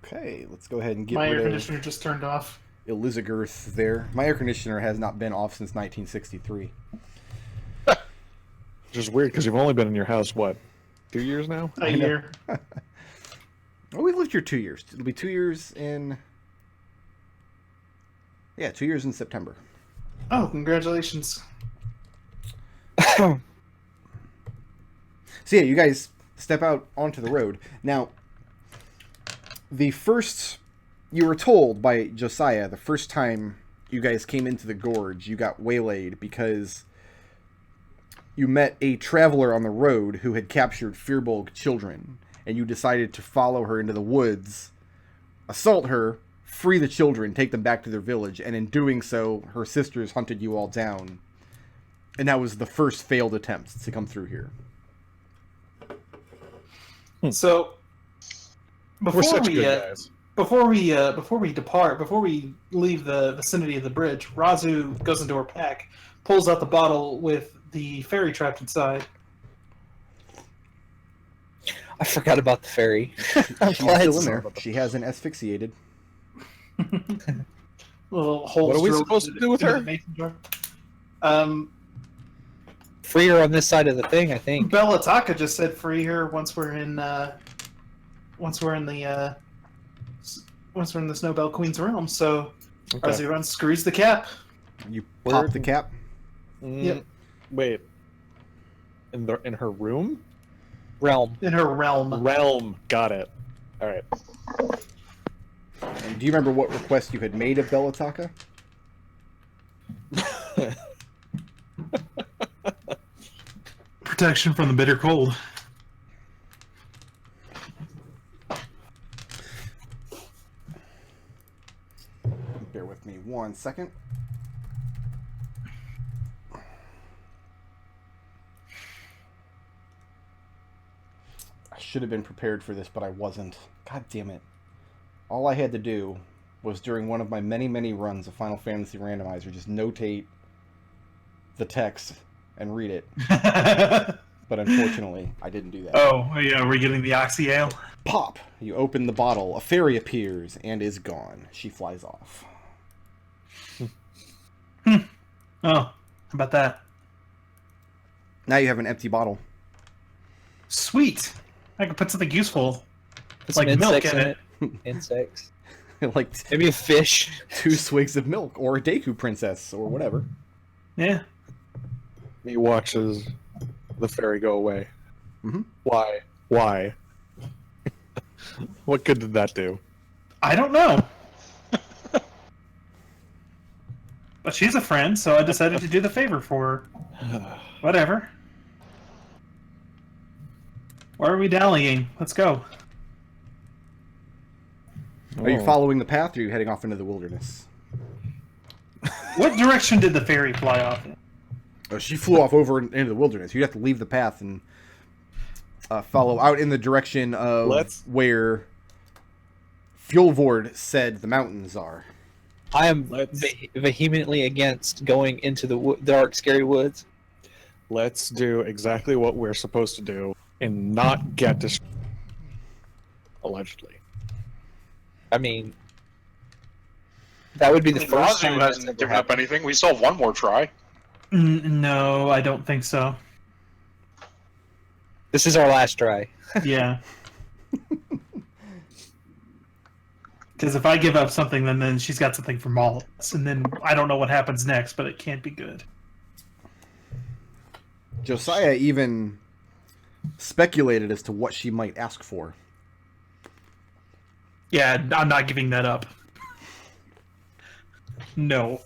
Okay, let's go ahead and get My air rid conditioner just turned off. of Elizagirth there. My air conditioner has not been off since 1963. Which is weird because you've only been in your house, what, 2 years now? A year. Well, we've lived here 2 years. It'll be 2 years in... Yeah, 2 years in September. Oh, congratulations. So yeah, you guys step out onto the road. Now, you were told by Josiah the first time you guys came into the gorge, you got waylaid because you met a traveler on the road who had captured Firbolg children, and you decided to follow her into the woods, assault her, free the children, take them back to their village, and in doing so, her sisters hunted you all down. And that was the first failed attempt to come through here. So We're before such we good guys. before we depart, before we leave the vicinity of the bridge, Raazu goes into her pack, pulls out the bottle with the fairy trapped inside. I forgot about the fairy. She's still in there. She hasn't asphyxiated. Little holes What are we drilled supposed to into do with into her? the mason jar. Free her on this side of the thing, I think. Bellataka just said free her once we're in the Snowbelle Queen's realm. So Okay. Raazu unscrews the cap. You pop the cap. Yep. Wait. In her room? Realm. In her realm. Realm. Got it. All right. And do you remember what request you had made of Bellataka? Protection from the bitter cold. Bear with me 1 second. I should have been prepared for this, but I wasn't. God damn it. All I had to do was, during one of my many, many runs of Final Fantasy Randomizer, just notate the text and read it. But unfortunately, I didn't do that. Oh, yeah, we're getting the Oxy Ale. Pop! You open the bottle, a fairy appears, and is gone. She flies off. Oh, how about that? Now you have an empty bottle. Sweet. I could put something useful, Put like some milk insects in it. Insects. Like Maybe a fish. 2 swigs of milk, or a Deku princess, or whatever. Yeah. He watches the fairy go away. Mm-hmm. Why? Why? What good did that do? I don't know. But she's a friend, so I decided to do the favor for her. Whatever. Why are we dallying? Let's go. Are you following the path, or are you heading off into the wilderness? What direction did the fairy fly off in? Oh, she flew off over into the wilderness. You have to leave the path and follow out in the direction of where Fjolvord said the mountains are. I am vehemently against going into the dark, scary woods. Let's do exactly what we're supposed to do and not get distracted. Allegedly. I mean, that would be the first Raazu time that's hasn't ever given up happened. anything. We still have one more try. No, I don't think so. This is our last try. Yeah. Because if I give up something, then she's got something from all of us, and then I don't know what happens next, but it can't be good. Josiah even speculated as to what she might ask for. Yeah, I'm not giving that up. No.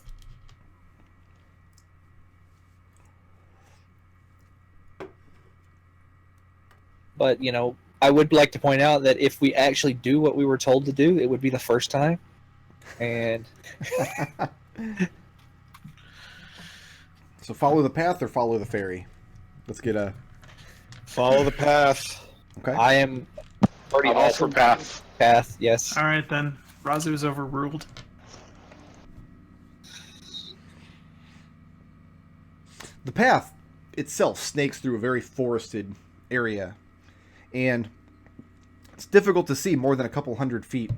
But, you know, I would like to point out that if we actually do what we were told to do, it would be the first time. And So follow the path or follow the fairy? Let's get a... Follow the path. Okay. I am already I'm all for also path. path, yes. All right, then. Raazu is overruled. The path itself snakes through a very forested area, and it's difficult to see more than a couple hundred feet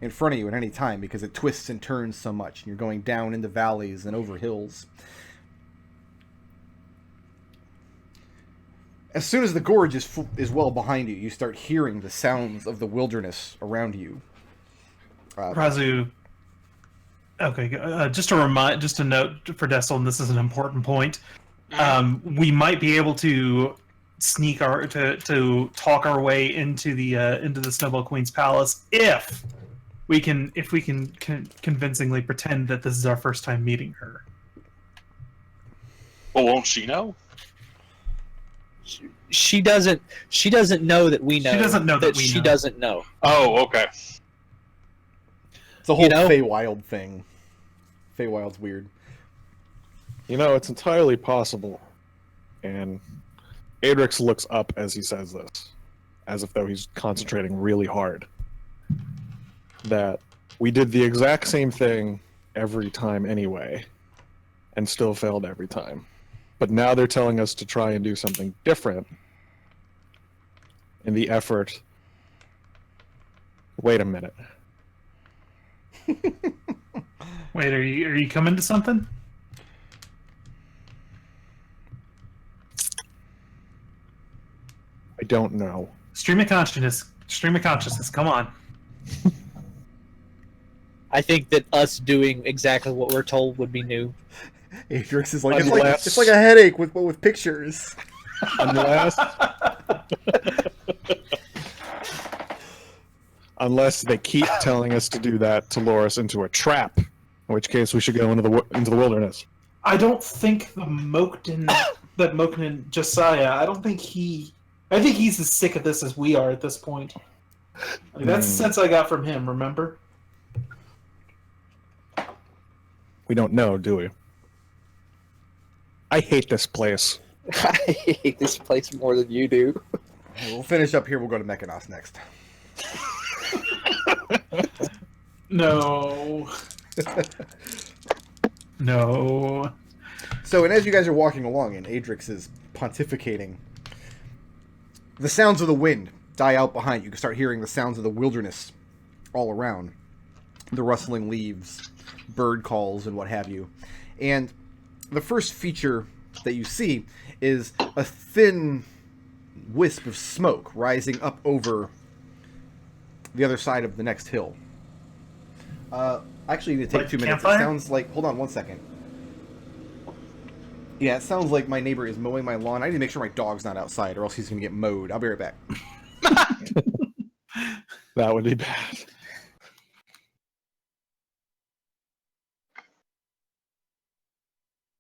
in front of you at any time because it twists and turns so much, and you're going down into valleys and over hills. As soon as the gorge is well behind you, you start hearing the sounds of the wilderness around you. Raazu. Okay, just a note for Destil, and this is an important point. We might be able to sneak to talk our way into the Snowbelle Queen's palace if we can convincingly pretend that this is our first time meeting her. Well, won't she know? She doesn't know that we know. She doesn't know that we she know. doesn't know. Oh, okay. It's a whole Feywild thing. Feywild's weird. It's entirely possible. And Adrex looks up as he says this, as if though he's concentrating really hard. That we did the exact same thing every time anyway, and still failed every time. But now they're telling us to try and do something different in the effort. Wait a minute. Wait, are you coming to something? I don't know. Stream of consciousness. Come on. I think that us doing exactly what we're told would be new. Adrex is like, Unless- it's like a headache with pictures. Unless they keep telling us to do that to lure us into a trap, in which case we should go into the wilderness. I don't think that Moknin Josiah. I think he's as sick of this as we are at this point. That's the sense I got from him. Remember? We don't know, do we? I hate this place. I hate this place more than you do. We'll finish up here. We'll go to Mechanos next. No. No. So, and as you guys are walking along and Adrex is pontificating, the sounds of the wind die out behind you. You can start hearing the sounds of the wilderness all around. The rustling leaves, bird calls, and what have you. And the first feature that you see is a thin wisp of smoke rising up over the other side of the next hill. Actually, you need to take Like 2 minutes. campfire? It sounds like... Hold on 1 second. Yeah, it sounds like my neighbor is mowing my lawn. I need to make sure my dog's not outside, or else he's going to get mowed. I'll be right back. That would be bad.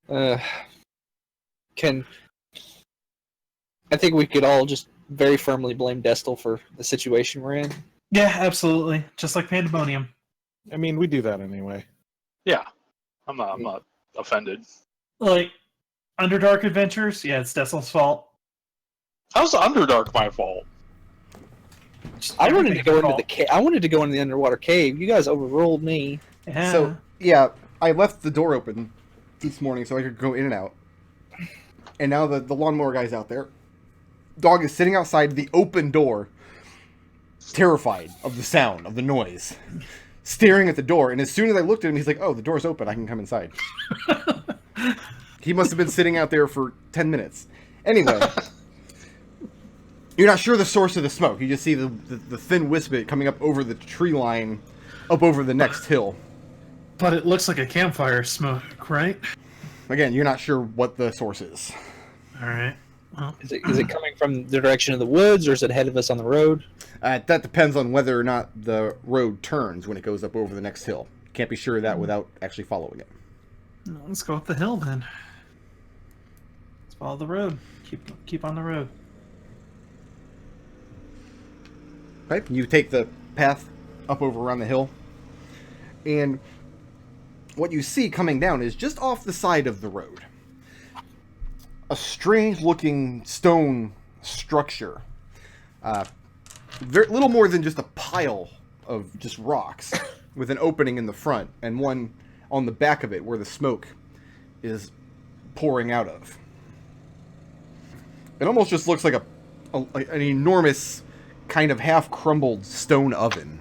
I think we could all just very firmly blame Destil for the situation we're in. Yeah, absolutely. Just like Pandemonium. I mean, we do that anyway. Yeah. I'm not offended. Like Underdark Adventures. Yeah, it's Destil's fault. How's Underdark my fault? I wanted to go into the the I wanted to go into the underwater cave. You guys overruled me. Yeah. So, yeah, I left the door open this morning so I could go in and out. And now the lawnmower guy's out there. Dog is sitting outside the open door, terrified of the sound, of the noise, staring at the door. And as soon as I looked at him, he's like, oh, the door's open. I can come inside. He must have been sitting out there for 10 minutes. Anyway, you're not sure the source of the smoke. You just see the thin wisp of it coming up over the tree line, up over the next hill. But it looks like a campfire smoke, right? Again, you're not sure what the source is. All right. Well, Is it coming from the direction of the woods, or is it ahead of us on the road? That depends on whether or not the road turns when it goes up over the next hill. Can't be sure of that without actually following it. let's go up the hill then. Let's follow the road. Keep on the road. Right? You take the path up over around the hill, and what you see coming down is just off the side of the road. A strange-looking stone structure. Little more than just a pile of just rocks, with an opening in the front, and one on the back of it where the smoke is pouring out of. It almost just looks like an enormous, kind of half-crumbled stone oven.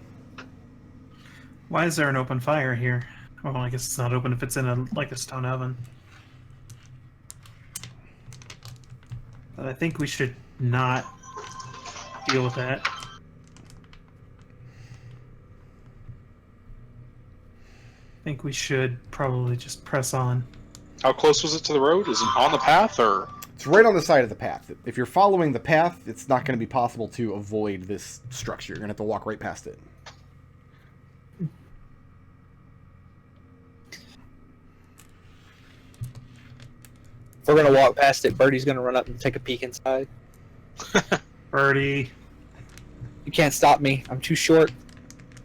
Why is there an open fire here? Well, I guess it's not open if it's in a stone oven. But I think we should not deal with that. I think we should probably just press on. How close was it to the road? Is it on the path or? It's right on the side of the path. If you're following the path, it's not going to be possible to avoid this structure. You're going to have to walk right past it. If we're going to walk past it, Birdie's going to run up and take a peek inside. Birdie. You can't stop me. I'm too short.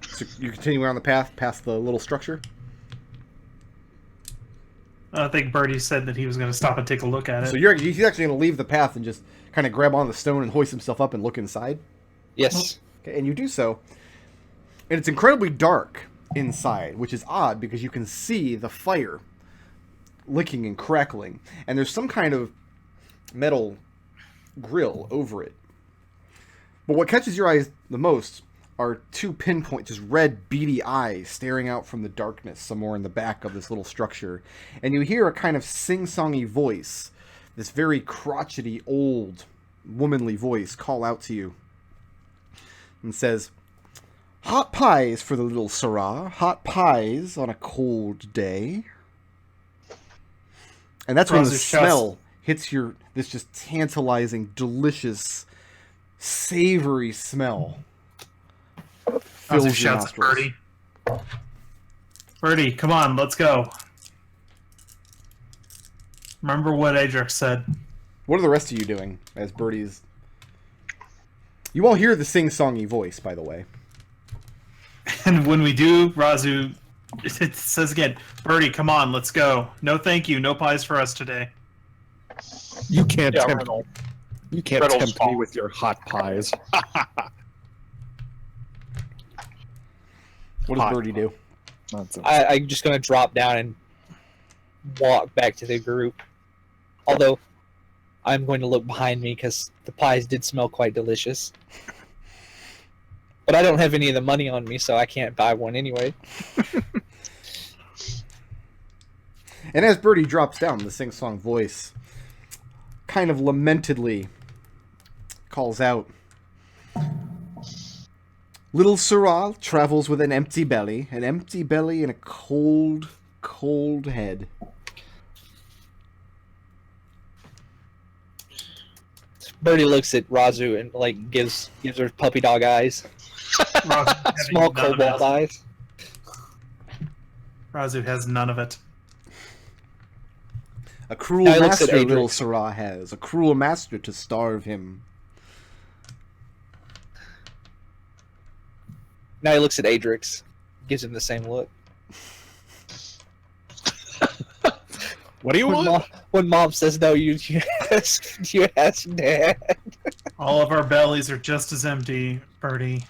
So you continue on the path past the little structure? I think Birdie said that he was going to stop and take a look at it. So he's actually going to leave the path and just kind of grab on the stone and hoist himself up and look inside? Yes. Okay, and you do so. And it's incredibly dark inside, which is odd because you can see the fire licking and crackling. And there's some kind of metal grill over it. But what catches your eyes the most are two pinpoint, just red, beady eyes staring out from the darkness somewhere in the back of this little structure. And you hear a kind of sing-songy voice, this very crotchety, old, womanly voice call out to you and says, "Hot pies for the little Syrah. Hot pies on a cold day." And that's when the smell hits this just tantalizing, delicious, savory smell. Fills your shouts at nostrils. Birdie. Birdie, come on, let's go. Remember what Adrex said. What are the rest of you doing as Birdie's... You all hear the sing-songy voice, by the way. And when we do, Raazu, it says again, Birdie, come on, let's go. No thank you, no pies for us today. You can't Yeah, tempt. Riddle. You can't Riddle's tempt me fault. with your hot pies. What does Hot. Birdie do? Nonsense. I'm just going to drop down and walk back to the group. Although, I'm going to look behind me because the pies did smell quite delicious. But I don't have any of the money on me, so I can't buy one anyway. And as Birdie drops down, the sing-song voice kind of lamentedly calls out, "Little Syrah travels with an empty belly and a cold, cold head." Birdie looks at Raazu and gives her puppy dog eyes, small kobold eyes. Raazu has none of it. "A cruel Now he looks at master little Adrex. Syrah has, a cruel master to starve him." Now he looks at Adrex, gives him the same look. What do you want? When mom says no, you ask dad. All of our bellies are just as empty, Birdie.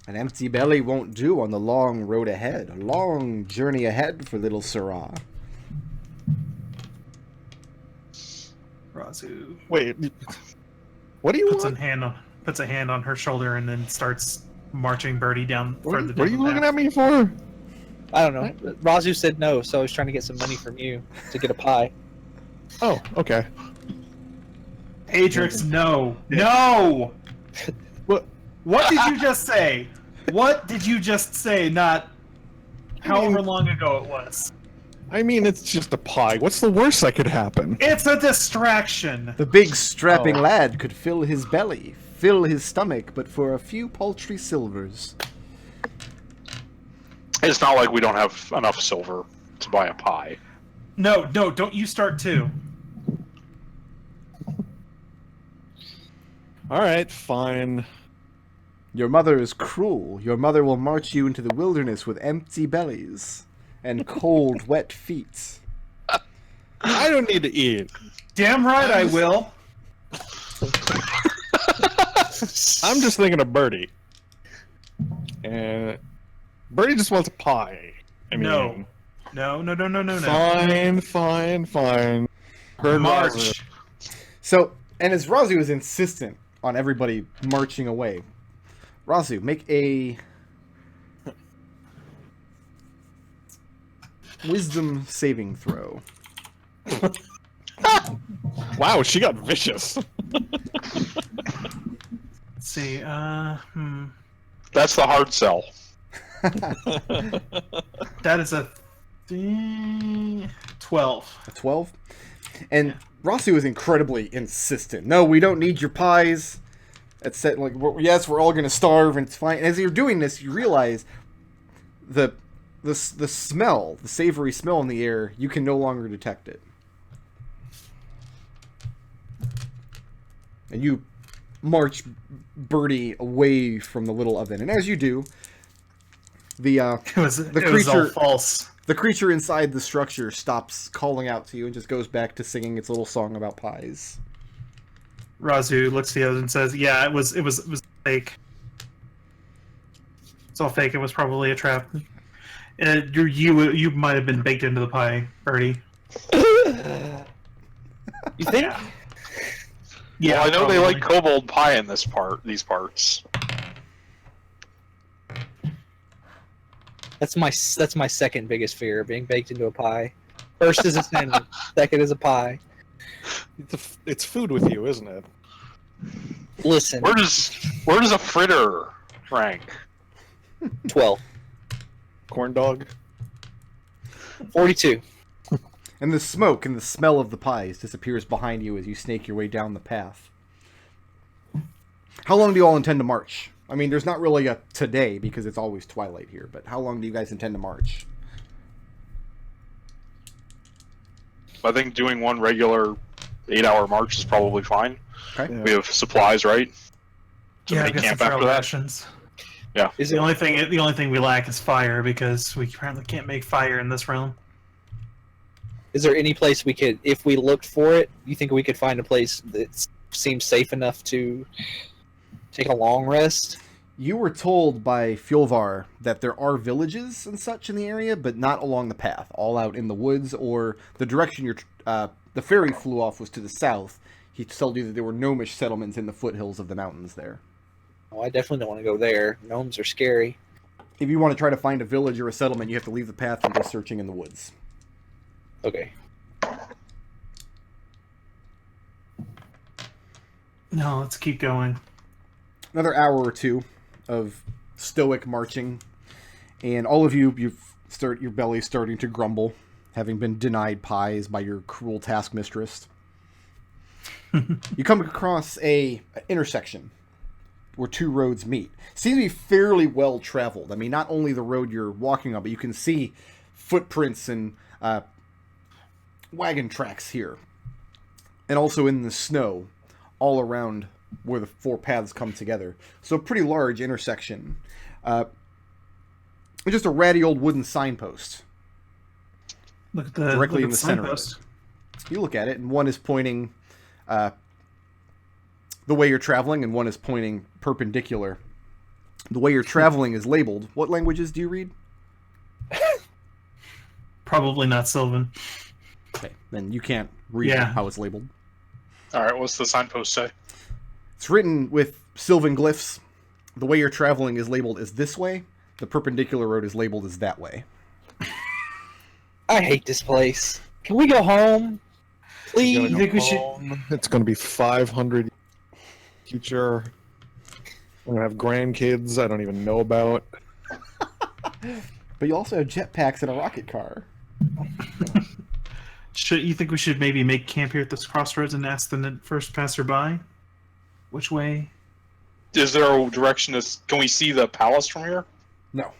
An empty belly won't do on the long road ahead, a long journey ahead for little Syrah. Raazu Wait. What do you puts want? a hand on her shoulder and then starts marching Birdie down What further are down you the looking path. at me for? I don't know. Raazu said no, so I was trying to get some money from you to get a pie. Oh, okay. Adrex, no. No! What? What did you just say? What did you just say? Not however long ago it was. I mean, it's just a pie. What's the worst that could happen? It's a distraction. The big strapping Oh. lad could fill his belly, fill his stomach, but for a few paltry silvers. It's not like we don't have enough silver to buy a pie. No, don't you start too. All right, fine. Your mother is cruel. Your mother will march you into the wilderness with empty bellies and cold, wet feet. I don't need to eat. Damn right I will. I'm just thinking of Birdie. And Birdie just wants a pie. I mean, No. No. Fine. Heard Raazu. March. So, and as Raazu is insistent on everybody marching away. Raazu, make a wisdom saving throw. Wow, she got vicious. Let's see. That's the hard sell. That is a 12. A 12? And Raazu is incredibly insistent. No, we don't need your pies. It's said, like, yes, we're all going to starve, and it's fine. And as you're doing this, you realize the smell, the savory smell in the air, you can no longer detect it. And you march Birdie away from the little oven. And as you do, the Was all false. The creature inside the structure stops calling out to you and just goes back to singing its little song about pies. Raazu looks at the other and says, "Yeah, it was fake. It's all fake. It was probably a trap. You might have been baked into the pie, Birdie." You think? Yeah, Well, I know probably. they like kobold pie in these parts. That's my second biggest fear, being baked into a pie. First is a sandwich, second is a pie. It's food with you, isn't it? Listen, Where does a fritter rank? 12, Corn dog. 42. And the smoke and the smell of the pies disappears behind you as you snake your way down the path. How long do you all intend to march? I mean, there's not really a today because it's always twilight here, but how long do you guys intend to march? I think doing one regular 8-hour march is probably fine. Okay. Yeah. We have supplies, right? So Yeah, I many guess camp it's after our that. rations. Is The it? only thing we lack is fire because we apparently can't make fire in this realm. Is there any place we could, if we looked for it, you think we could find a place that seems safe enough to take a long rest? You were told by Fjolvar that there are villages and such in the area, but not along the path, all out in the woods, or the direction the ferry flew off was to the south. He told you that there were gnomish settlements in the foothills of the mountains there. Oh, I definitely don't want to go there. Gnomes are scary. If you want to try to find a village or a settlement, you have to leave the path and go searching in the woods. Okay. No, let's keep going. Another hour or two of stoic marching, and all of you start your belly starting to grumble, having been denied pies by your cruel taskmistress. You come across a intersection where two roads meet. Seems to be fairly well traveled. I mean, not only the road you're walking on, but you can see footprints and wagon tracks here, and also in the snow all around where the four paths come together. So a pretty large intersection. Just a ratty old wooden signpost Look at the directly look in at the center of signpost. it. You look at it, and one is pointing the way you're traveling, and one is pointing perpendicular. The way you're traveling is labeled. What languages do you read? Probably not Sylvan. Okay, then you can't read Yeah. how it's labeled. All right, what's the signpost say? It's written with Sylvan glyphs. The way you're traveling is labeled as this way. The perpendicular road is labeled as that way. I hate this place. Can we go home? Please. You think we should? It's going to be 500 future. I'm going to have grandkids I don't even know about. But you also have jetpacks and a rocket car. You think we should maybe make camp here at this crossroads and ask the first passerby which way? Is there a direction? Can we see the palace from here? No.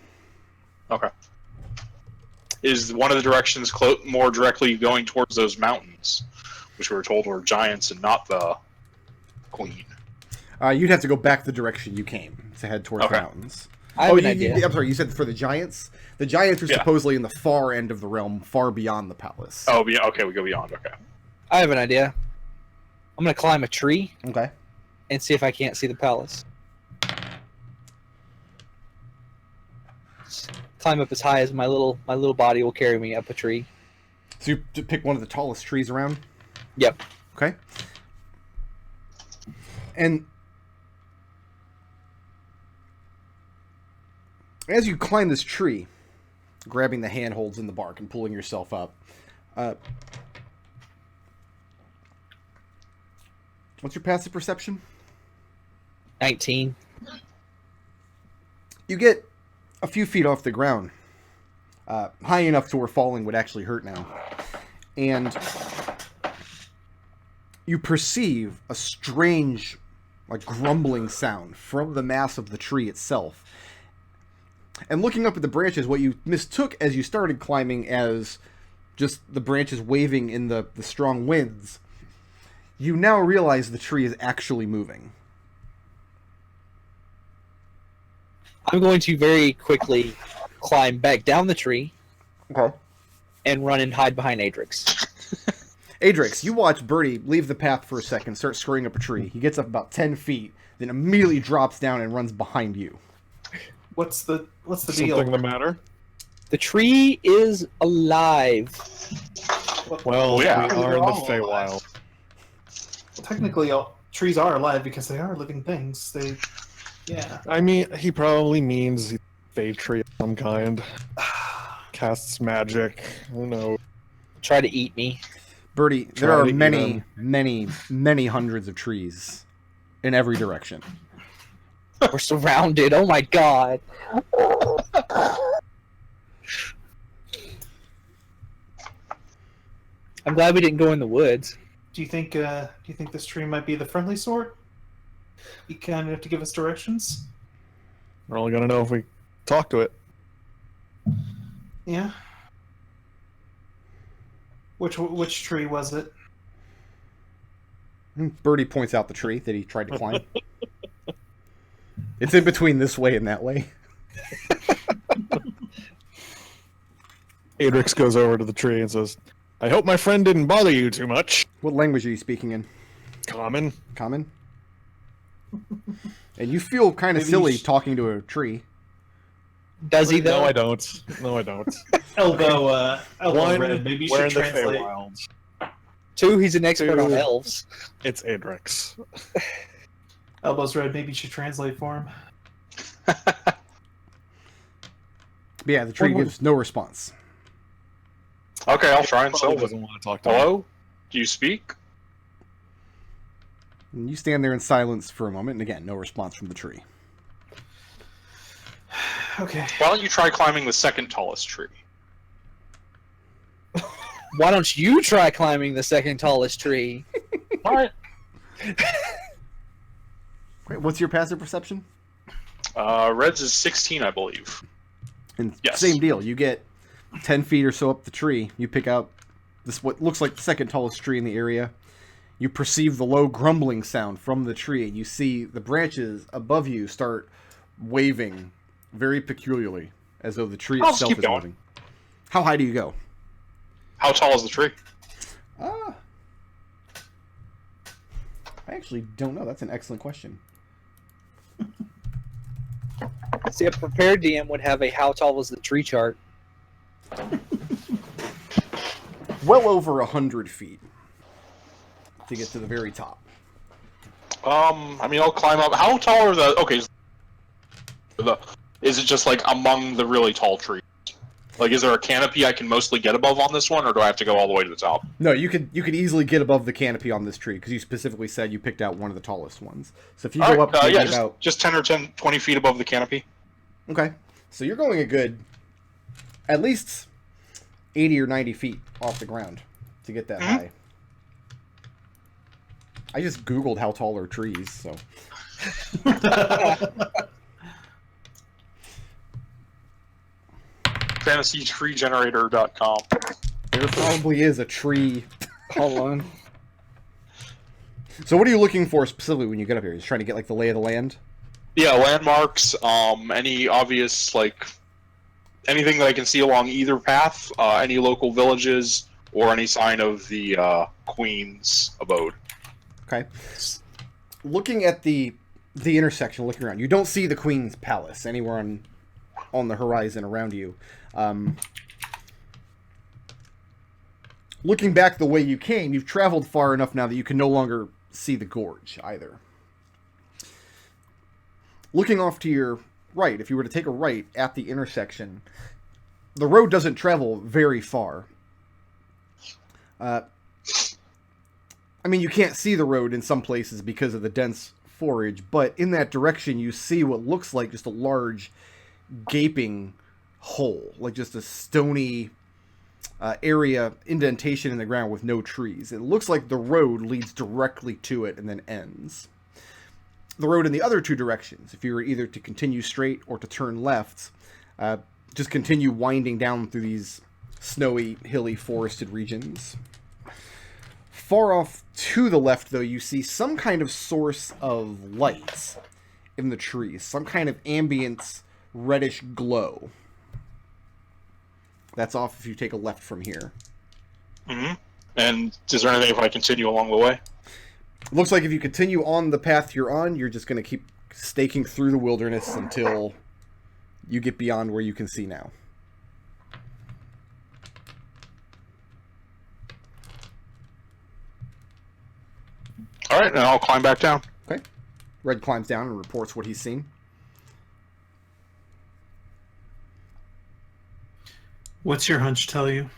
Okay. Is one of the directions more directly going towards those mountains, which we were told were giants and not the queen? You'd have to go back the direction you came to head towards the Okay. mountains. I have an idea. I'm sorry, you said for the giants? The giants are Yeah. supposedly in the far end of the realm, far beyond the palace. Oh, yeah. Okay, we go beyond. Okay. I have an idea. I'm gonna climb a tree Okay. and see if I can't see the palace. Climb up as high as my little body will carry me up a tree. So you pick one of the tallest trees around? Yep. Okay. And as you climb this tree, grabbing the handholds in the bark and pulling yourself up, what's your passive perception? 19. You get a few feet off the ground, high enough to where falling would actually hurt now, and you perceive a strange, like, grumbling sound from the mass of the tree itself. And looking up at the branches, what you mistook as you started climbing as just the branches waving in the strong winds, you now realize the tree is actually moving. I'm going to very quickly climb back down the tree. Okay. And run and hide behind Adrex. Adrex, you watch Birdie leave the path for a second, start scurrying up a tree. He gets up about 10 feet, then immediately drops down and runs behind you. What's the deal? Something the matter? The tree is alive. Well, yeah. we are in the All alive. Feywild. Technically, all trees are alive because they are living things. Yeah. I mean, he probably means he's a Fey tree of some kind. Casts magic. Who knows? Try to eat me. Birdie, there Try are to eat many, him. many, many hundreds of trees in every direction. We're surrounded. Oh my god. I'm glad we didn't go in the woods. Do you think this tree might be the friendly sort? You kind of have to give us directions. We're only gonna know if we talk to it. Yeah. Which tree was it? Birdie points out the tree that he tried to climb. It's in between this way and that way. Adrex goes over to the tree and says, I hope my friend didn't bother you too much. What language are you speaking in? Common. Common? And you feel kind of Maybe silly you sh- talking to a tree. Does he though? No, I don't. No, I don't. Elbow One, red. Maybe you we're should in the translate. Feywilds. 2, he's an expert on Two. elves. It's Adrex. Elbows red. Maybe you should translate for him. But yeah, the tree gives no response. Okay, I'll try and Probably solve it. doesn't want to talk to him. Hello? Do you speak? And you stand there in silence for a moment, and again, no response from the tree. Okay. Why don't you try climbing the second tallest tree? Why don't you try climbing the second tallest tree? Alright. Wait, what's your passive perception? Red's is 16, I believe. And Yes. same deal. You get 10 feet or so up the tree. You pick out this what looks like the second tallest tree in the area. You perceive the low grumbling sound from the tree, and you see the branches above you start waving very peculiarly, as though the tree I'll just itself keep is going. moving. How high do you go? How tall is the tree? I actually don't know. That's an excellent question. See, a prepared DM would have a how tall was the tree chart. Well over 100 feet to get to the very top. I mean, I'll climb up. How tall are the... Okay, is it just, like, among the really tall trees? Like, is there a canopy I can mostly get above on this one, or do I have to go all the way to the top? No, you could easily get above the canopy on this tree, because you specifically said you picked out one of the tallest ones. So if you go up maybe yeah, about... just 10 or 20 feet above the canopy. Okay. So you're going a good... at least 80 or 90 feet off the ground to get that high. I just Googled how tall are trees, so... FantasyTreeGenerator.com. There probably is a tree. Hold on. So what are you looking for specifically when you get up here? You're just trying to get, like, the lay of the land? Yeah, landmarks, any obvious, like, anything that I can see along either path, any local villages, or any sign of the Queen's abode. Okay. Looking at the intersection, looking around, you don't see the Queen's palace anywhere on the horizon around you. Looking back the way you came, you've traveled far enough now that you can no longer see the gorge either. Looking off to your right, if you were to take a right at the intersection, the road doesn't travel very far. I mean, you can't see the road in some places because of the dense foliage, but in that direction you see what looks like just a large gaping hole, like just a stony area, indentation in the ground with no trees. It looks like the road leads directly to it and then ends. The road in the other two directions, if you were either to continue straight or to turn left, just continue winding down through these snowy, hilly, forested regions. Far off to the left, though, you see some kind of source of light in the trees, some kind of ambient reddish glow. That's off if you take a left from here. Mm-hmm. And is there anything if I continue along the way? Looks like if you continue on the path you're on, you're just going to keep staking through the wilderness until you get beyond where you can see now. All right, and I'll climb back down. Okay. Red climbs down and reports what he's seen. What's your hunch tell you?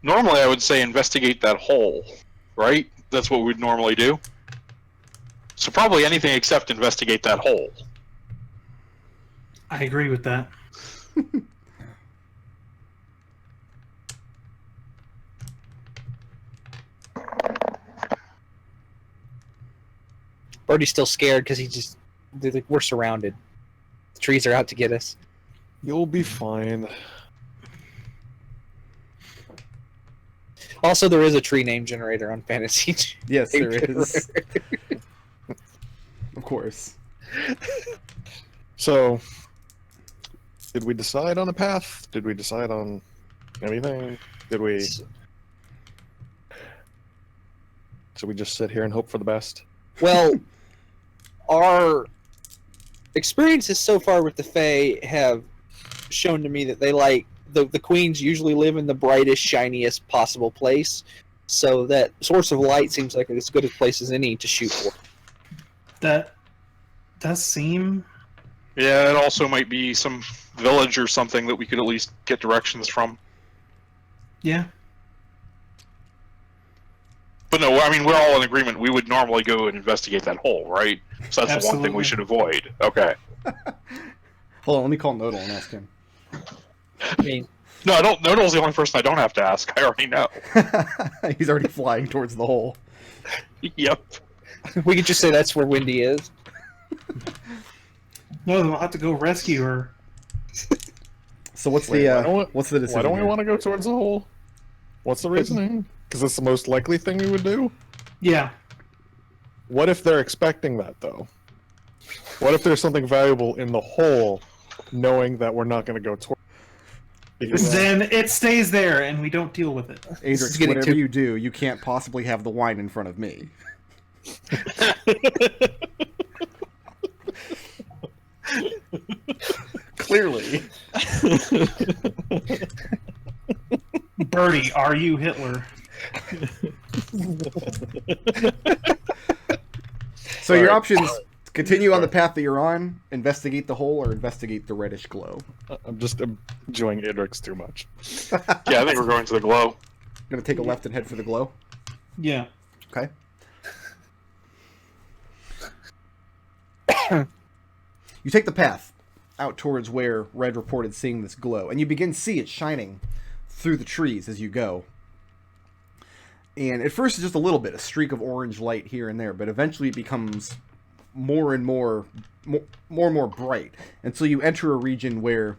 Normally, I would say investigate that hole, right? That's what we'd normally do. So probably anything except investigate that hole. I agree with that. Birdie's still scared because we're surrounded. The trees are out to get us. You'll be fine. Also, there is a tree name generator on Fantasy. Yes, there is. Of course. So, did we decide on a path? Did we decide on anything? Did we... Should we just sit here and hope for the best? Well, our experiences so far with the Fae have shown to me that they like the queens usually live in the brightest, shiniest possible place, so that source of light seems like as good a place as any to shoot for. That does seem... Yeah, it also might be some village or something that we could at least get directions from. Yeah. But no, I mean, we're all in agreement. We would normally go and investigate that hole, right? So that's the one thing we should avoid. Okay. Hold on, let me call Nodal and ask him. I mean, No, I don't. Nodal's the only person I don't have to ask. I already know. He's already flying towards the hole. Yep. we could just say that's where Windy is. No, we'll have to go rescue her. So what's Wait, what's the decision? Why don't we here? want to go towards the hole? What's the reasoning? Because it's the most likely thing we would do? Yeah. What if they're expecting that, though? What if there's something valuable in the hole, knowing that we're not going to go towards it? Then it stays there, and we don't deal with it. Adrex, whatever you do, you can't possibly have the wine in front of me. Clearly. Birdie, are you Hitler? So your options: continue on the path that you're on, investigate the hole, or investigate the reddish glow. I'm just enjoying Adrex too much. Yeah, I think we're going to the glow. Gonna take a left and head for the glow. Yeah. Okay. You take the path out towards where Red reported seeing this glow, and you begin to see it shining through the trees as you go. And at first it's just a little bit, a streak of orange light here and there, but eventually it becomes more and more bright, until you enter a region where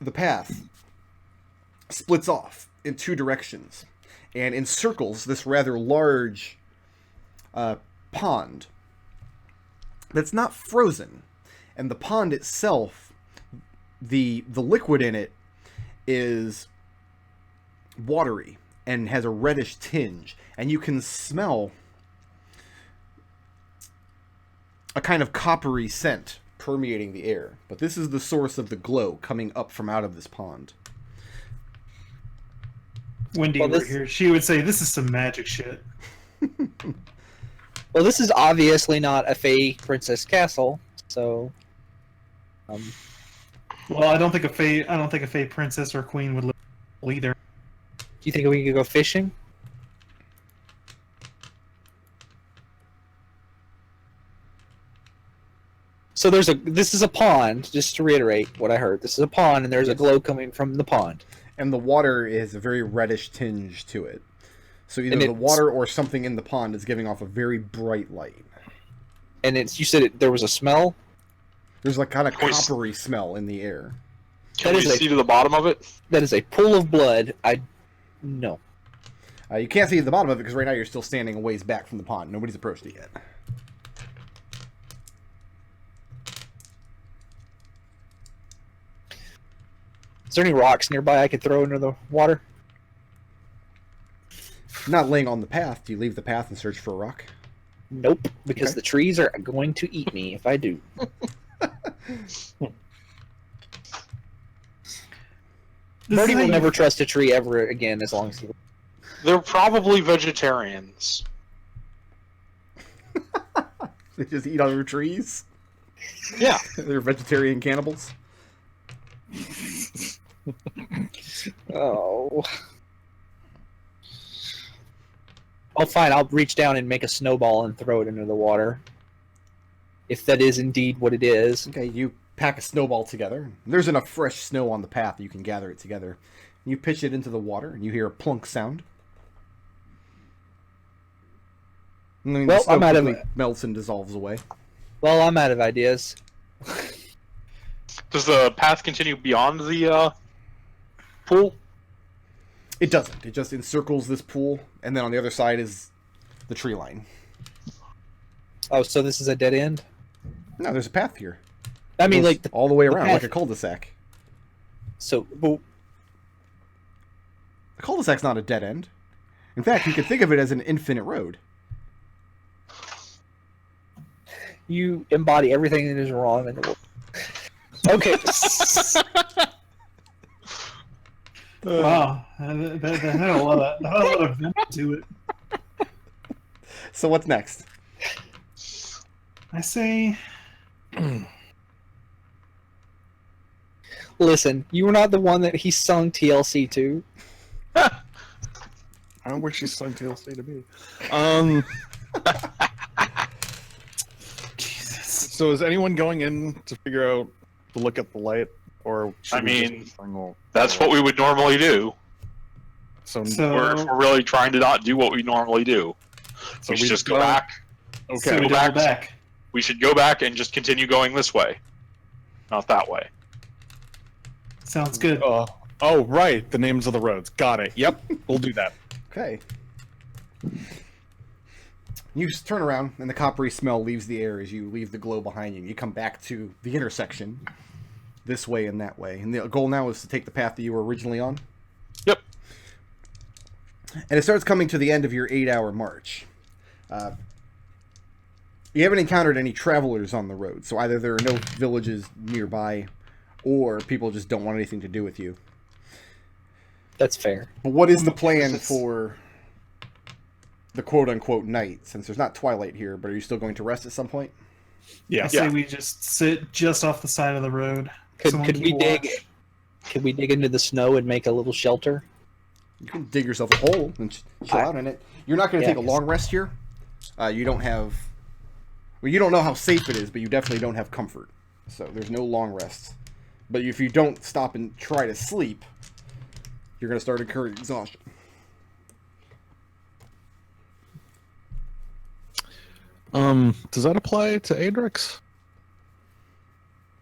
the path splits off in two directions and encircles this rather large pond that's not frozen. And the pond itself, the liquid in it is watery and has a reddish tinge, and you can smell a kind of coppery scent permeating the air. But this is the source of the glow coming up from out of this pond. Wendy were here, she would say, "This is some magic shit." Well, this is obviously not a Fey princess castle, so. Well, I don't think a Fey princess or queen would live either. Do you think we could go fishing? So this is a pond, just to reiterate what I heard. This is a pond, and there's a glow coming from the pond. And the water is a very reddish tinge to it. So either the water or something in the pond is giving off a very bright light. And you said there was a smell? There's like kind of coppery smell in the air. Can we see to the bottom of it? That is a pool of blood. No. You can't see the bottom of it because right now you're still standing a ways back from the pond. Nobody's approached it yet. Is there any rocks nearby I could throw into the water? Not laying on the path. Do you leave the path and search for a rock? Nope, because the trees are going to eat me if I do. Birdie will never trust a tree ever again as long as he... They're probably vegetarians. They just eat other trees? Yeah. They're vegetarian cannibals? Oh. Oh, fine. I'll reach down and make a snowball and throw it into the water. If that is indeed what it is. Okay, you pack a snowball together. There's enough fresh snow on the path that you can gather it together. You pitch it into the water, and you hear a plunk sound. And then Well, the snow I'm out of quickly melts and dissolves away. Well, I'm out of ideas. Does the path continue beyond the pool? It doesn't. It just encircles this pool, and then on the other side is the tree line. Oh, so this is a dead end? No, there's a path here. I mean, Goes like... all the way around, path. like a cul-de-sac. So, well, A cul-de-sac's not a dead end. In fact, you could think of it as an infinite road. you embody everything that is wrong in the world. Okay. Wow, that had a lot of vent to it. So what's next? I say, Listen, you were not the one that he sung TLC to. I wish he sung TLC to me. Jesus. So is anyone going in to figure out to look at the light, or should I we mean, just bring That's what we would normally do. So So We're really trying to not do what we normally do. So we should we just go don't- back. so okay. we go double back. back. We should go back and just continue going this way, not that way. Sounds good. Oh, right. The names of the roads. Got it. Yep. We'll do that. Okay. You just turn around, and the coppery smell leaves the air as you leave the glow behind you. You come back to the intersection, this way and that way. And the goal now is to take the path that you were originally on. Yep. And it starts coming to the end of your 8-hour march. You haven't encountered any travelers on the road, so either there are no villages nearby, or people just don't want anything to do with you. That's fair. But what is the plan for the quote-unquote night? Since there's not twilight here, but are you still going to rest at some point? Yeah. I say we just sit just off the side of the road. Someone Could we keep dig? watch. Could we dig into the snow and make a little shelter? You can dig yourself a hole and chill out in it. You're not going to Yeah, take a long rest here. You don't have... Well, you don't know how safe it is, but you definitely don't have comfort. So there's no long rests. But if you don't stop and try to sleep, you're going to start incurring exhaustion. Does that apply to Adrex?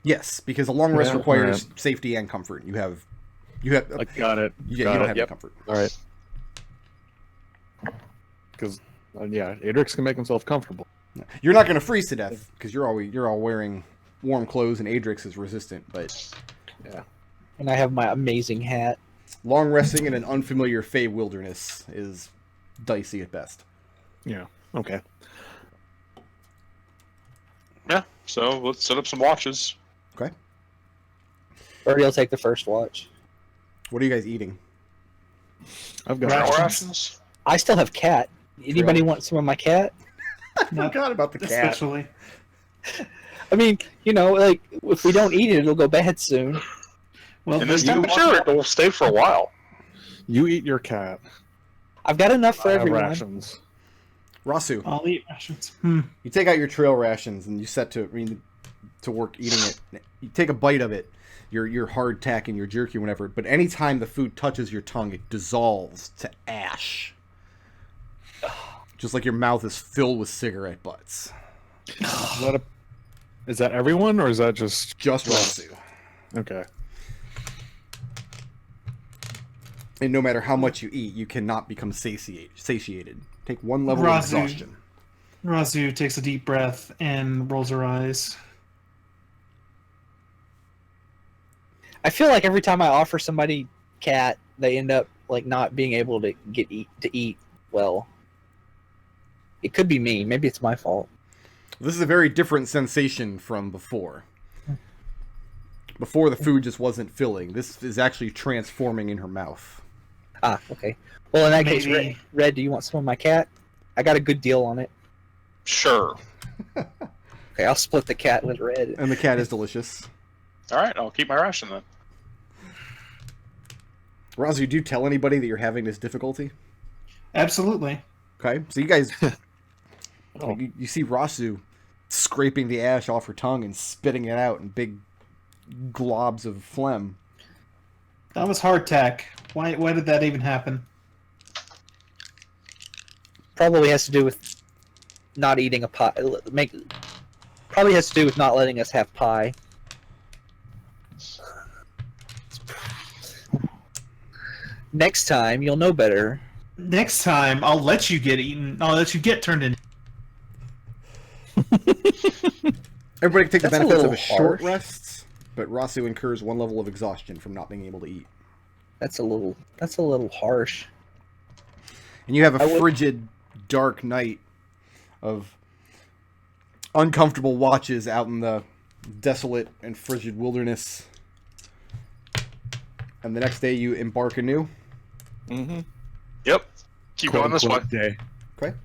Yes, because a long rest Yeah, requires alright. safety and comfort. You have... I got it. you Got don't it. have Yep. the comfort. All right. Because yeah, Adrex can make himself comfortable. You're not going to freeze to death because you're all wearing warm clothes, and Adrex is resistant. But And I have my amazing hat. long resting in an unfamiliar Fey wilderness is dicey at best. Yeah. Okay. Yeah. So let's set up some watches. Okay. Birdie will take the first watch. What are you guys eating? I've got Rations. Rations. I still have cat. Anybody want some of my cat? Forgot about the cat. Especially. I mean, like if we don't eat it, it'll go bad soon. Well, In this you- temperature, it will stay for a while. You eat your cat. I've got enough for I have everyone. rations. Rasu, I'll eat rations. you take out your trail rations and you set to work eating it. You take a bite of it, your hardtack and your jerky, whatever. But anytime the food touches your tongue, it dissolves to ash, just like your mouth is filled with cigarette butts. Is that everyone, or is that just Rasu. Okay? And no matter how much you eat, you cannot become satiated. Take one level of Raazu. exhaustion. Raazu takes a deep breath and rolls her eyes. I feel like every time I offer somebody cat, they end up like not being able to eat well. It could be me. Maybe it's my fault. This is a very different sensation from before. Before, the food just wasn't filling. This is actually transforming in her mouth. Ah, okay. Well, in that case, Maybe. Red, do you want some of my cat? I got a good deal on it. Sure. Okay, I'll split the cat with Red. And the cat is delicious. All right, I'll keep my ration then. Raazu, do you tell anybody that you're having this difficulty? Absolutely. Okay, so you guys... you see Raazu scraping the ash off her tongue and spitting it out in big globs of phlegm. That was hardtack. Why did that even happen? Probably has to do with not eating a pie. Probably has to do with not letting us have pie. Next time, you'll know better. Next time, I'll let you get eaten. I'll let you get turned in. Everybody can take the That's a benefits of little a short harsh. rests, but Raazu incurs one level of exhaustion from not being able to eat. That's a little harsh. And you have a I would- frigid, dark night of uncomfortable watches out in the desolate and frigid wilderness. And the next day you embark anew. Mm-hmm. Yep. Keep going this way. Day. Okay.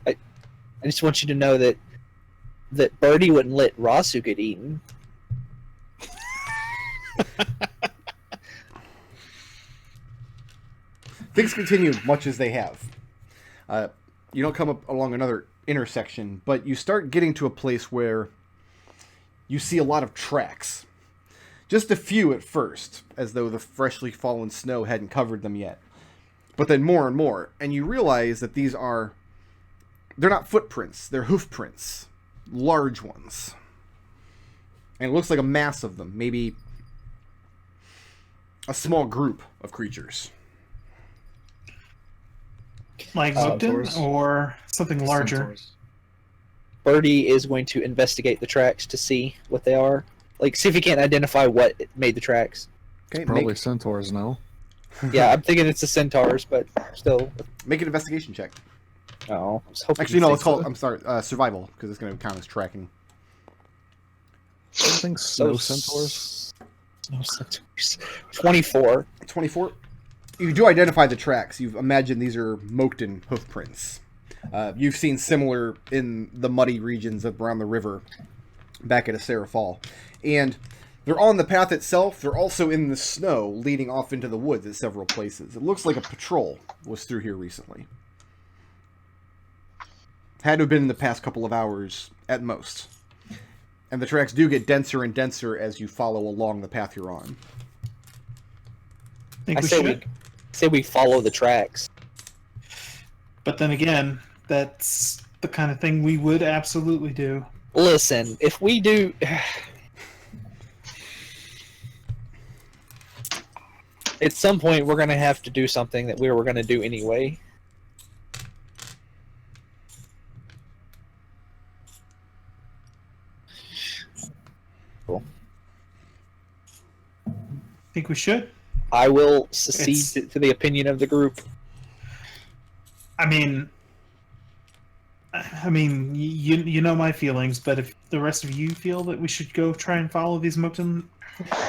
I just want you to know that Birdie wouldn't let Raazu get eaten. Things continue much as they have. You don't come up along another intersection, but you start getting to a place where you see a lot of tracks. Just a few at first, as though the freshly fallen snow hadn't covered them yet. But then more and more, and you realize that they're not footprints, they're hoof prints. Large ones. And it looks like a mass of them, maybe a small group of creatures. Like Mookton Centaurs. or something larger. Centaurs. Birdie is going to investigate the tracks to see what they are. Like, see if he can't identify what made the tracks. Okay, Probably centaurs, no? Yeah, I'm thinking it's the centaurs, but still. make an investigation check. Oh, I was hoping Actually, you'd no, say let's call it, so. I'm sorry, survival, because it's going to count as tracking. I think snow centaurs. Snow centaurs. 24. 24. You do identify the tracks. You've imagined these are Moakton hoof prints. You've seen similar in the muddy regions of around the river back at Asera Fall. And they're on the path itself. They're also in the snow leading off into the woods at several places. It looks like a patrol was through here recently. Had to have been in the past couple of hours at most. And the tracks do get denser and denser as you follow along the path you're on. Think I we say should. we follow the tracks. But then again, that's the kind of thing we would absolutely do. Listen, if we do... At some point, we're going to have to do something that we were going to do anyway. Cool. Think we should? I will secede It's- to the opinion of the group. I mean, you know my feelings, but if the rest of you feel that we should go try and follow these Mookton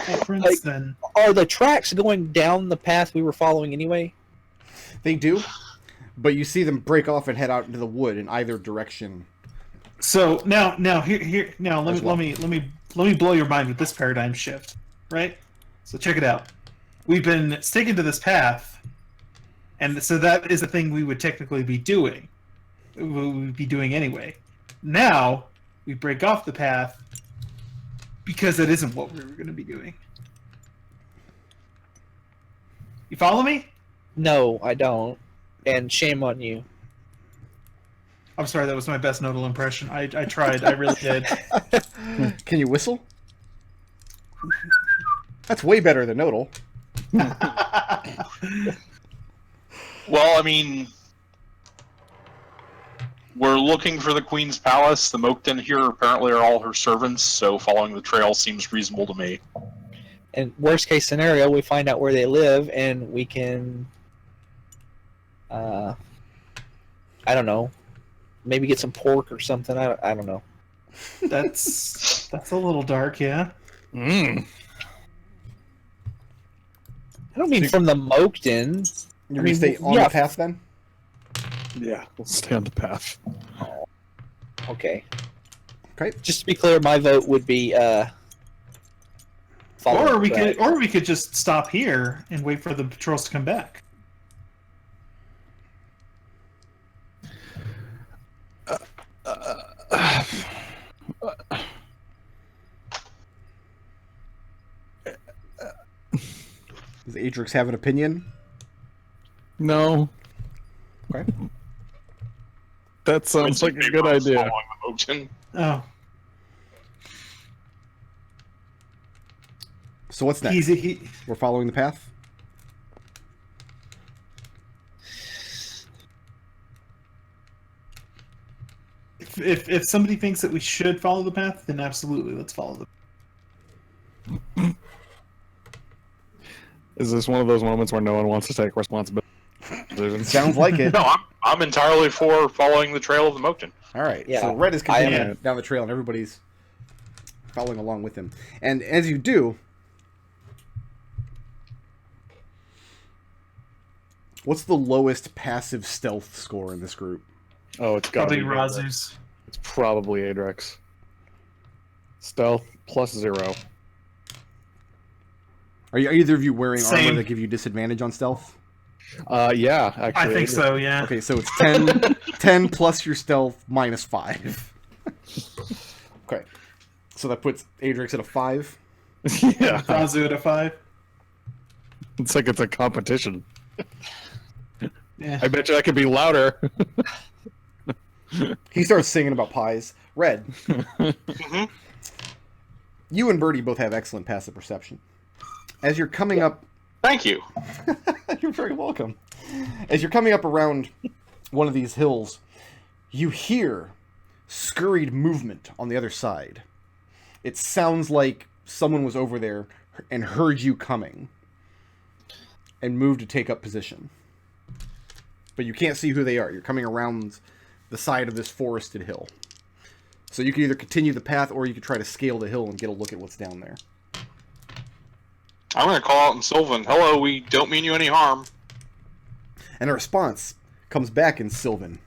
footprints, Like- then Are the tracks going down the path we were following anyway? They do, but you see them break off and head out into the wood in either direction. So now let me blow your mind with this paradigm shift, right? So check it out. We've been sticking to this path, and so that is the thing we would technically be doing. We would be doing anyway. Now we break off the path because that isn't what we were going to be doing. You follow me? No, I don't. And shame on you. I'm sorry, that was my best Nodal impression. I tried. I really did. Can you whistle? That's way better than Nodal. Well, I mean, we're looking for the Queen's Palace. The Moakton here apparently are all her servants, so following the trail seems reasonable to me. And worst case scenario, we find out where they live, and we can, I don't know, maybe get some pork or something. I don't know. That's a little dark, yeah. Mm. I don't mean from the Moakton. You're going to stay on the path then? Yeah, we'll stay on the path. Okay. Okay. Just to be clear, my vote would be follow Or we track. could just stop here and wait for the patrols to come back. Does Adrex have an opinion? No, Okay. that sounds like a good idea. Following the Moakton. Oh, So what's next? We're following the path? if somebody thinks that we should follow the path, then absolutely, let's follow the. Is this one of those moments where no one wants to take responsibility? Sounds like it. No, I'm entirely for following the trail of the Moakton. All right. Yeah, So Red is continuing am. down the trail, and everybody's following along with him. And as you do, what's the lowest passive stealth score in this group? Oh, it's got to Probably be Raazu's. It's probably Adrex. Stealth +0. Are either of you wearing Same. armor that give you disadvantage on stealth? Yeah, actually. I think so. Yeah. Okay, so it's 10 plus your stealth minus 5. Okay. So that puts Adrex at a 5. Yeah, Raazu at a 5. it's like it's a competition. Yeah. I bet you I could be louder. He starts singing about pies. Red, Mhm. you and Birdie both have excellent passive perception. As you're coming up... Thank you. You're very welcome. As you're coming up around one of these hills, you hear scurried movement on the other side. It sounds like someone was over there and heard you coming and moved to take up position. But you can't see who they are. You're coming around the side of this forested hill. So you can either continue the path or you can try to scale the hill and get a look at what's down there. I'm going to call out in Sylvan. Hello, we don't mean you any harm. And a response comes back in Sylvan.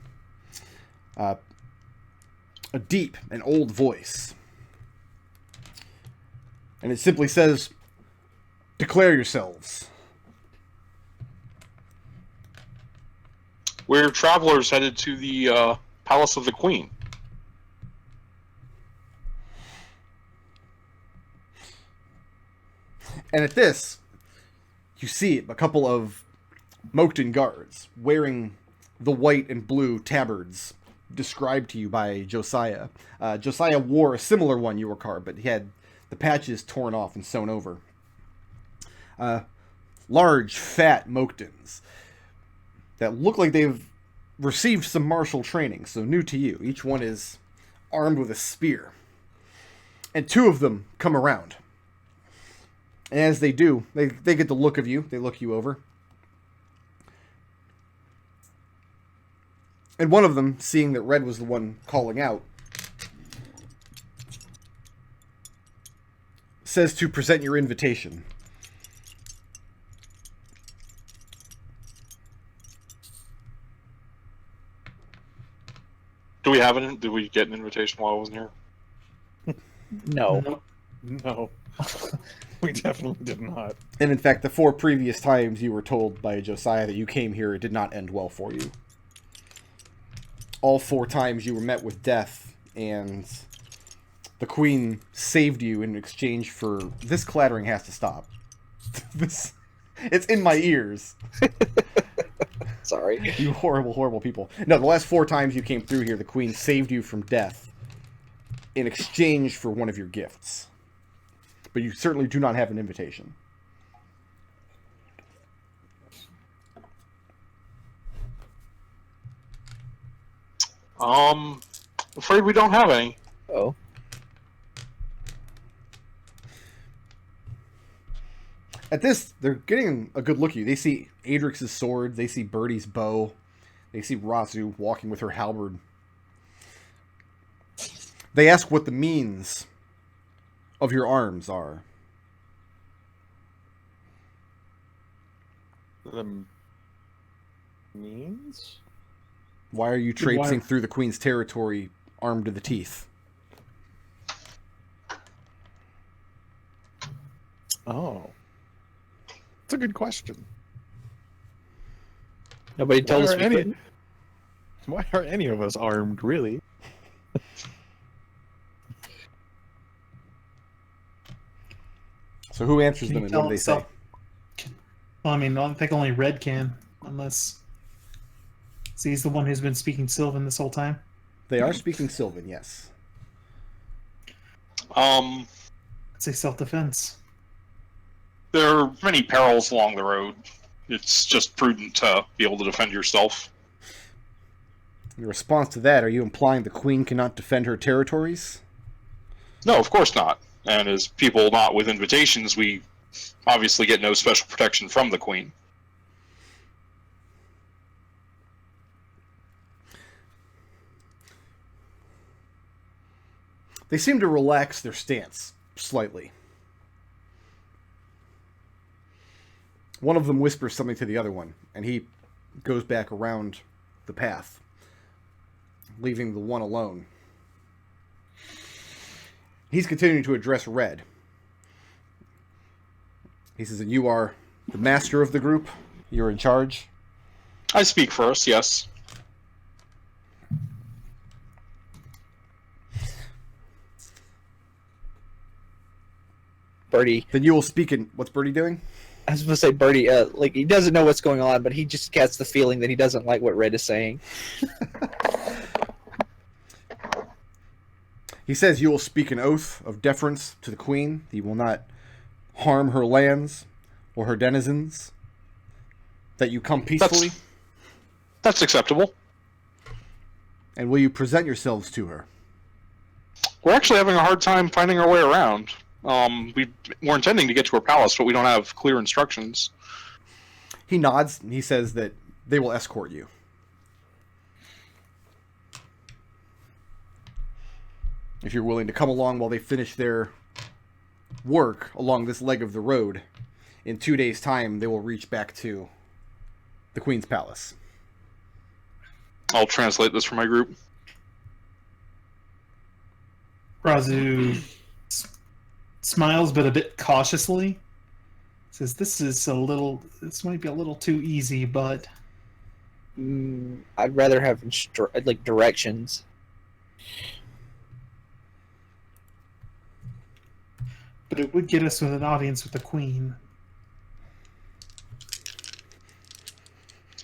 A deep and old voice. And it simply says, "Declare yourselves." We're travelers headed to the Palace of the Queen. And at this, you see a couple of Moakton guards wearing the white and blue tabards described to you by Josiah. Josiah wore a similar one, you recall, but he had the patches torn off and sewn over. Large, fat Moaktons that look like they've received some martial training, so new to you. Each one is armed with a spear. And two of them come around. And as they do, they get the look of you. They look you over. And one of them, seeing that Red was the one calling out, says to present your invitation. Do we have an? Did we get an invitation while I wasn't here? No. No. We definitely did not. And in fact, the 4 previous times you were told by Josiah that you came here, it did not end well for you. All 4 times you were met with death, and the queen saved you in exchange for... This clattering has to stop. It's in my ears. Sorry. You horrible, horrible people. No, the last 4 times you came through here, the queen saved you from death in exchange for one of your gifts. But you certainly do not have an invitation. Afraid we don't have any. Oh. At this, they're getting a good look at you. They see Adrex's sword, they see Birdie's bow, they see Raazu walking with her halberd. They ask what the means of your arms are. The means? Why are you traipsing through the queen's territory armed to the teeth? Oh. That's a good question. Nobody told us we couldn't. Why are any of us armed, really? So who answers them and what do they say? Well, I mean, I think only Red can, unless he's the one who's been speaking Sylvan this whole time. They are speaking Sylvan, yes. I'd say self-defense. There are many perils along the road. It's just prudent to be able to defend yourself. In response to that, are you implying the queen cannot defend her territories? No, of course not. And as people not with invitations, we obviously get no special protection from the queen. They seem to relax their stance slightly. One of them whispers something to the other one, and he goes back around the path, leaving the one alone. He's continuing to address Red. He says that you are the master of the group. You're in charge. I speak first, yes. Birdie. Then you will speak in... What's Birdie doing? I was going to say Birdie, like, he doesn't know what's going on, but he just gets the feeling that he doesn't like what Red is saying. He says you will speak an oath of deference to the queen. That you will not harm her lands or her denizens. That you come peacefully. That's acceptable. And will you present yourselves to her? We're actually having a hard time finding our way around. We're intending to get to her palace, but we don't have clear instructions. He nods, and he says that they will escort you. If you're willing to come along while they finish their work along this leg of the road, in 2 days' time, they will reach back to the Queen's Palace. I'll translate this for my group. Raazu smiles, but a bit cautiously. Says, "This might be a little too easy, but I'd rather have directions." But it would get us with an audience with the Queen.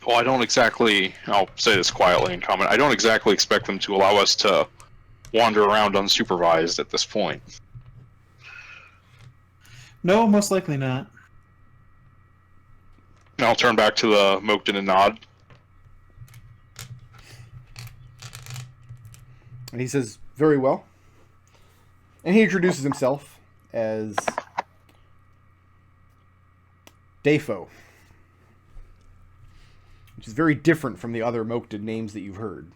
Well, I'll say this quietly in comment, I don't exactly expect them to allow us to wander around unsupervised at this point. No, most likely not. And I'll turn back to the Moakton and nod. And he says, very well. And he introduces himself as Dafo, which is very different from the other Moakton names that you've heard.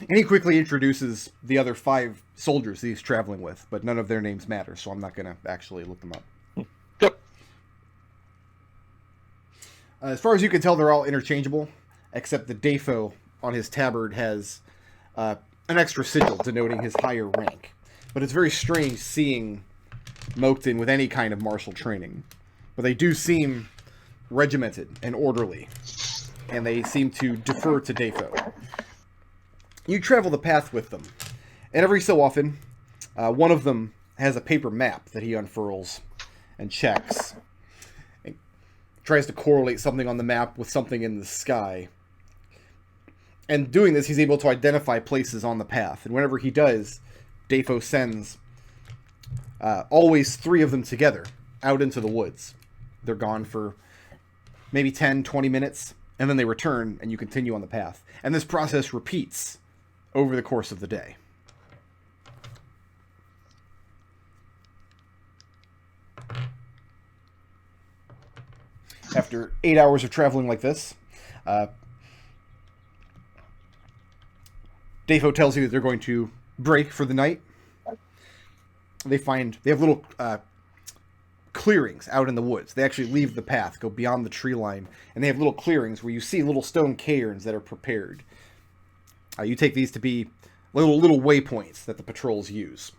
And he quickly introduces the other 5 soldiers that he's traveling with, but none of their names matter, so I'm not going to actually look them up. Yep. As far as you can tell, they're all interchangeable, except the Defo on his tabard has an extra sigil denoting his higher rank. But it's very strange seeing Moakton with any kind of martial training. But they do seem regimented and orderly, and they seem to defer to Defo. You travel the path with them, and every so often, one of them has a paper map that he unfurls and checks. And tries to correlate something on the map with something in the sky. And doing this, he's able to identify places on the path. And whenever he does, Defo sends always 3 of them together out into the woods. They're gone for maybe 10, 20 minutes, and then they return, and you continue on the path. And this process repeats over the course of the day. After 8 hours of traveling like this, Defo tells you that they're going to break for the night. They have little clearings out in the woods. They actually leave the path, go beyond the tree line, and they have little clearings where you see little stone cairns that are prepared. You take these to be little waypoints that the patrols use.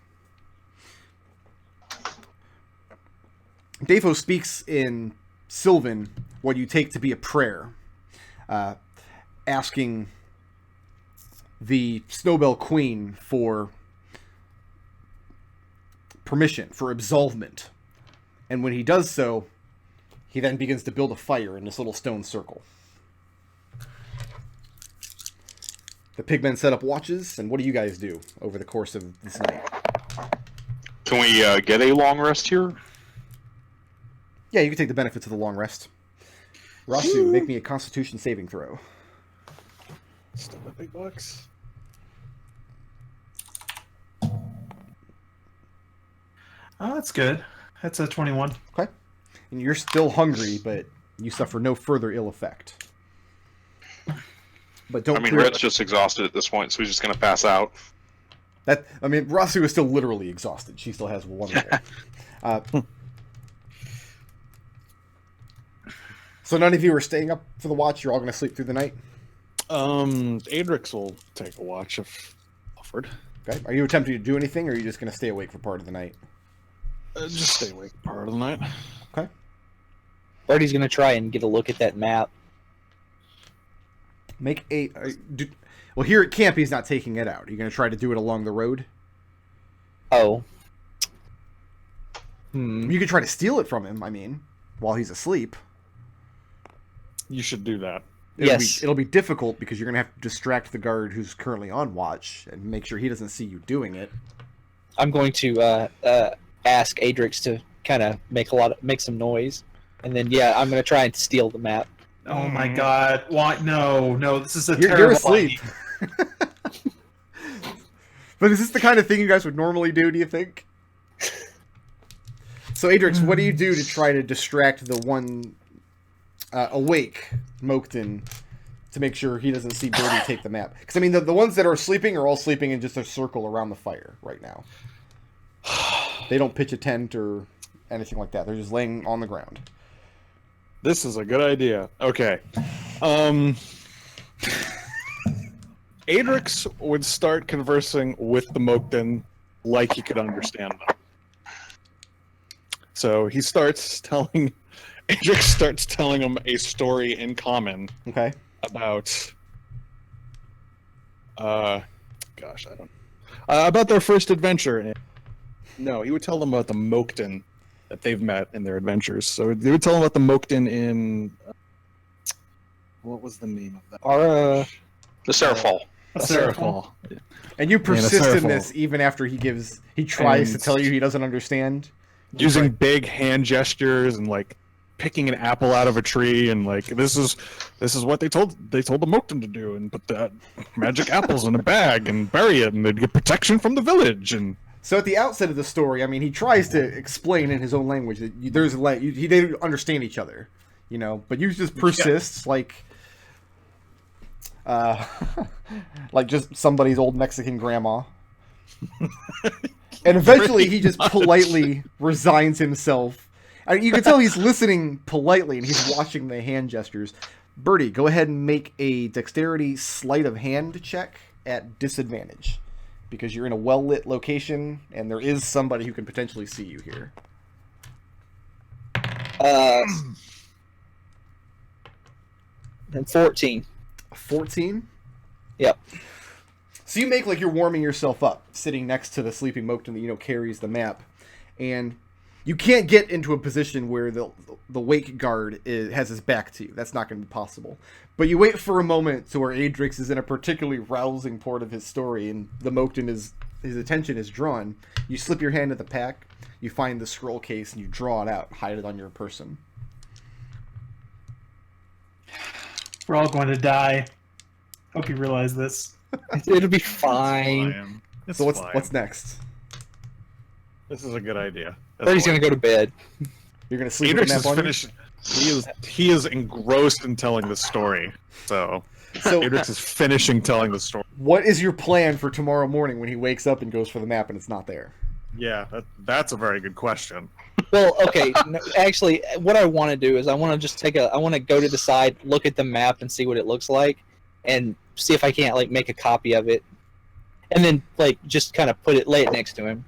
Defo speaks in Sylvan what you take to be a prayer, asking the Snowbelle Queen for permission, for absolvement. And when he does so, he then begins to build a fire in this little stone circle. The pigmen set up watches, and what do you guys do over the course of this night? Can we get a long rest here? Yeah, you can take the benefits of the long rest. Raazu, make me a Constitution saving throw. Still the big bucks. Oh, that's good. That's a 21. Okay. And you're still hungry, but you suffer no further ill effect. But don't. I mean, Red's just exhausted at this point, so he's just going to pass out. Raazu is still literally exhausted. She still has one roll. So none of you are staying up for the watch. You're all going to sleep through the night. Adrex will take a watch if offered. Okay. Are you attempting to do anything, or are you just going to stay awake for part of the night? Just stay awake part of the night. Okay. Birdie's gonna try and get a look at that map. Make a. Well, here at camp, he's not taking it out. Are you going to try to do it along the road? Oh. You could try to steal it from him, while he's asleep. You should do that. It'll be difficult because you're going to have to distract the guard who's currently on watch and make sure he doesn't see you doing it. I'm going to ask Adrex to kind of make some noise, and then I'm going to try and steal the map. Oh my god! Why? No! This is You're terrible asleep. But is this the kind of thing you guys would normally do? Do you think? So, Adrex, what do you do to try to distract the one awake Moakton to make sure he doesn't see Birdie take the map? Because the ones that are sleeping are all sleeping in just a circle around the fire right now. They don't pitch a tent or anything like that. They're just laying on the ground. This is a good idea. Okay. Adrex would start conversing with the Moakton like he could understand them. So he Adrex starts telling him a story in common. Okay. About about their first adventure. No, he would tell them about the Moakton that they've met in their adventures. So they would tell them about the Moakton in what was the name of that? The Serafall. Serafall. And you persist in this even after he tries to tell you he doesn't understand. Using big hand gestures and picking an apple out of a tree and this is what they told the Moakton to do, and put the magic apples in a bag and bury it, and they'd get protection from the village. And so at the outset of the story, he tries to explain in his own language that they understand each other, but you just persist like just somebody's old Mexican grandma. And eventually he just politely resigns himself. You can tell he's listening politely and he's watching the hand gestures, Birdie, go ahead and make a dexterity sleight of hand check at disadvantage. Because you're in a well-lit location, and there is somebody who can potentially see you here. 14. 14? Yep. So you make like you're warming yourself up, sitting next to the sleeping Moakton that carries the map, and you can't get into a position where the wake guard has his back to you. That's not going to be possible. But you wait for a moment to where Adrex is in a particularly rousing part of his story, and the Moakton his attention is drawn. You slip your hand in the pack, you find the scroll case, and you draw it out, hide it on your person. We're all going to die. Hope you realize this. It'll be fine. It's So fine. what's next? This is a good idea. Birdie's going to go to bed. You're going to sleep with Adrex the is map on you? finished. He is engrossed in telling the story. So Adrex is finishing telling the story. What is your plan for tomorrow morning when he wakes up and goes for the map and it's not there? Yeah, that's a very good question. Well, okay. No, actually, what I want to do is I want to just I want to go to the side, look at the map, and see what it looks like, and see if I can't like make a copy of it, and then like just kind of lay it next to him.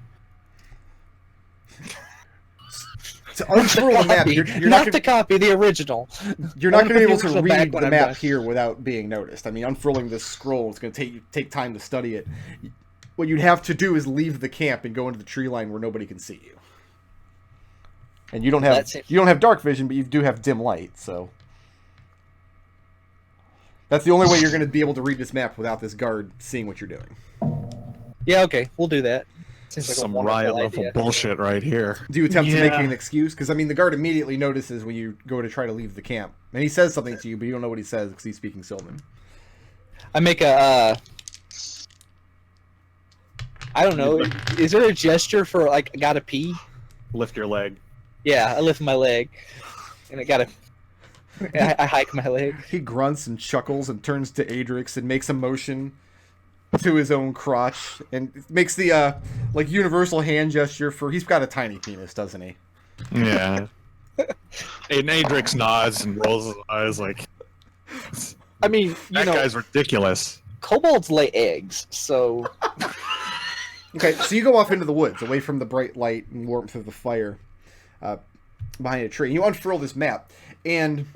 To unfurl the map, you're not the copy, the original. You're not going to be able to Original back read when the I'm map done. here without being noticed. I mean, unfurling this scroll is going to take time to study it. What you'd have to do is leave the camp and go into the tree line where nobody can see you. And you don't have dark vision, but you do have dim light, so that's the only way you're going to be able to read this map without this guard seeing what you're doing. Yeah, okay, we'll do that. Seems like a Some wonderful riot level idea. bullshit right here. Do you attempt to make Yeah. an excuse? Because, I mean, the guard immediately notices when you go to try to leave the camp. And he says something to you, but you don't know what he says because he's speaking Sylvan. I make a. I don't know. Is there a gesture for like I gotta pee? Lift your leg. Yeah, I lift my leg, and I gotta. I hike my leg. He grunts and chuckles and turns to Adrex and makes a motion to his own crotch and makes the like universal hand gesture for he's got a tiny penis, doesn't he? Yeah. And Adrex nods and rolls his eyes like, I mean, that guy's ridiculous. kobolds lay eggs, so Okay, so you go off into the woods, away from the bright light and warmth of the fire, behind a tree. You unfurl this map, and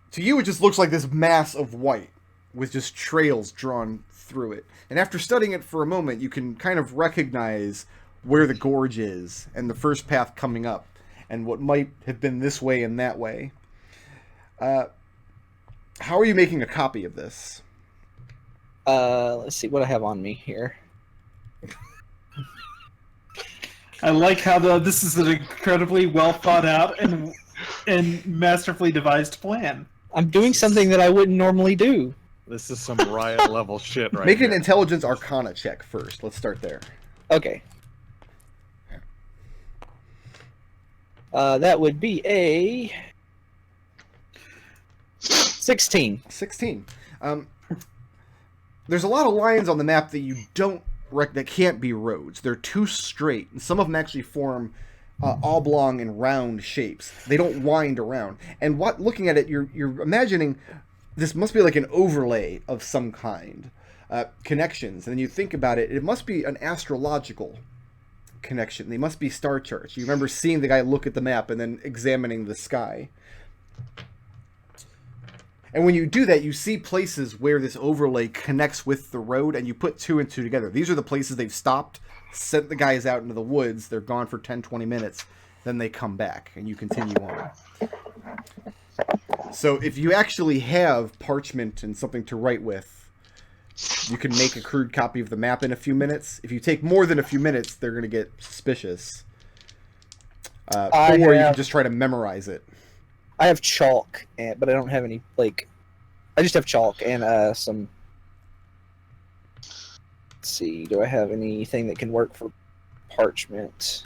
to you it just looks like this mass of white with just trails drawn through it. And after studying it for a moment, you can kind of recognize where the gorge is and the first path coming up and what might have been this way and that way. How are you making a copy of this? let's see what I have on me here. I like how this is an incredibly well thought out and masterfully devised plan. I'm doing something that I wouldn't normally do. This is some riot level shit right Make here. an intelligence arcana check first. Let's start there. Okay. That would be a 16. 16. There's a lot of lines on the map that you don't that can't be roads. They're too straight, and some of them actually form oblong and round shapes. They don't wind around. And looking at it, you're imagining this must be like an overlay of some kind, connections. And then you think about it, it must be an astrological connection. They must be star charts. You remember seeing the guy look at the map and then examining the sky. And when you do that, you see places where this overlay connects with the road, and you put two and two together. These are the places they've stopped, sent the guys out into the woods. They're gone for 10, 20 minutes. Then they come back, and you continue on. So if you actually have parchment and something to write with, you can make a crude copy of the map in a few minutes. If you take more than a few minutes, they're going to get suspicious. Or you can just try to memorize it. I have chalk, but I don't have any, like... I just have chalk and some... Let's see, do I have anything that can work for parchment?